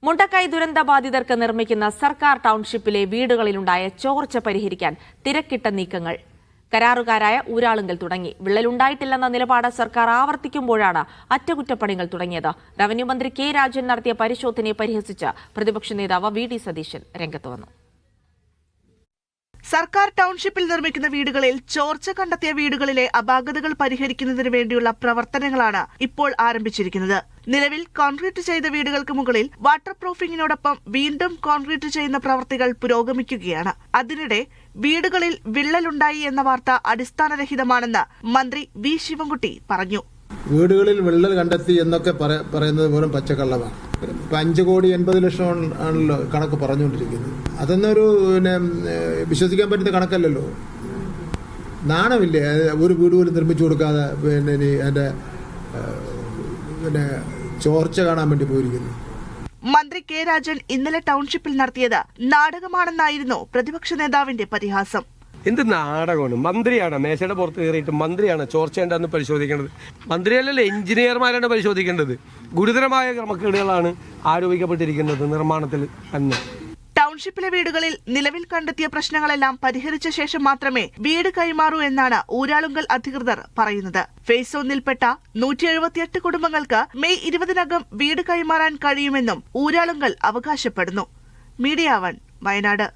മുണ്ടക്കൈ ദുരന്തബാധിതർക്ക് നിർമ്മിക്കുന്ന സർക്കാർ ടൗൺഷിപ്പിലെ വീടുകളിലുണ്ടായ ചോർച്ച പരിഹരിക്കാൻ തിരക്കിട്ട നീക്കങ്ങൾ കരാറുകാരായ ഊരാളുങ്കൽ തുടങ്ങി. വിള്ളലുണ്ടായിട്ടില്ലെന്ന നിലപാട് സർക്കാർ ആവർത്തിക്കുമ്പോഴാണ് അറ്റകുറ്റപ്പണികൾ തുടങ്ങിയത്. റവന്യൂ മന്ത്രി കെ രാജൻ നടത്തിയ പരിശോധനയെ പരിഹസിച്ച് പ്രതിപക്ഷ നേതാവ് വി ഡി സതീശൻ രംഗത്ത് വന്നു. സർക്കാർ ടൗൺഷിപ്പിൽ നിർമ്മിക്കുന്ന വീടുകളിൽ ചോർച്ച കണ്ടെത്തിയ വീടുകളിലെ അപാകതകൾ പരിഹരിക്കുന്നതിന് വേണ്ടിയുള്ള പ്രവർത്തനങ്ങളാണ് ഇപ്പോൾ ആരംഭിച്ചിരിക്കുന്നത്. നിലവിൽ കോൺക്രീറ്റ് ചെയ്ത വീടുകൾക്ക് മുകളിൽ വാട്ടർ പ്രൂഫിംഗിനോടൊപ്പം വീണ്ടും കോൺക്രീറ്റ് ചെയ്യുന്ന പ്രവൃത്തികൾ പുരോഗമിക്കുകയാണ്. അതിനിടെ വീടുകളിൽ വിള്ളലുണ്ടായി എന്ന വാർത്ത അടിസ്ഥാനരഹിതമാണെന്ന് മന്ത്രി വി ശിവൻകുട്ടി പറഞ്ഞു. വീടുകളിൽ വിള്ളൽ കണ്ടെത്തി എന്നൊക്കെ പറയുന്നത് പോലും പച്ചക്കള്ളമാണ്. 5,80,00,000 ആണല്ലോ കണക്ക് പറഞ്ഞുകൊണ്ടിരിക്കുന്നത്. അതൊന്നൊരു വിശ്വസിക്കാൻ പറ്റുന്ന കണക്കല്ലല്ലോ. നാണമില്ലേ ഒരു വീട് പോലും നിർമ്മിച്ചു കൊടുക്കാതെ അതിന്റെ ചോർച്ച കാണാൻ വേണ്ടി പോയിരിക്കുന്നു. മന്ത്രി കെ രാജൻ ഇന്നലെ ടൗൺഷിപ്പിൽ നടത്തിയത് നാടകമാണെന്നായിരുന്നു പ്രതിപക്ഷ നേതാവിന്റെ പരിഹാസം. എന്ത് നാടകമാണ്? മന്ത്രിയാണ് മേശയുടെ പുറത്ത് കയറിയിട്ട് മന്ത്രിയാണ് ചോർച്ചയുണ്ടെന്ന് പരിശോധിക്കേണ്ടത്. മന്ത്രിയല്ലല്ലോ, എഞ്ചിനീയർമാരാണ് പരിശോധിക്കേണ്ടത്. ഗുരുതരമായ ക്രമക്കേടുകളാണ് ആരോപിക്കപ്പെട്ടിരിക്കുന്നത് നിർമ്മാണത്തിൽ തന്നെ. ടൗൺഷിപ്പിലെ വീടുകളിൽ നിലവിൽ കണ്ടെത്തിയ പ്രശ്നങ്ങളെല്ലാം പരിഹരിച്ച ശേഷം മാത്രമേ വീട് കൈമാറൂ എന്നാണ് ഊരാളുങ്കൽ അധികൃതർ പറയുന്നത്. ഫേസ് 1-ൽപ്പെട്ട 178 കുടുംബങ്ങൾക്ക് മെയ് 20-നകം വീട് കൈമാറാൻ കഴിയുമെന്നും ഊരാളുങ്കൽ അവകാശപ്പെടുന്നു. മീഡിയ 1 വയനാട്.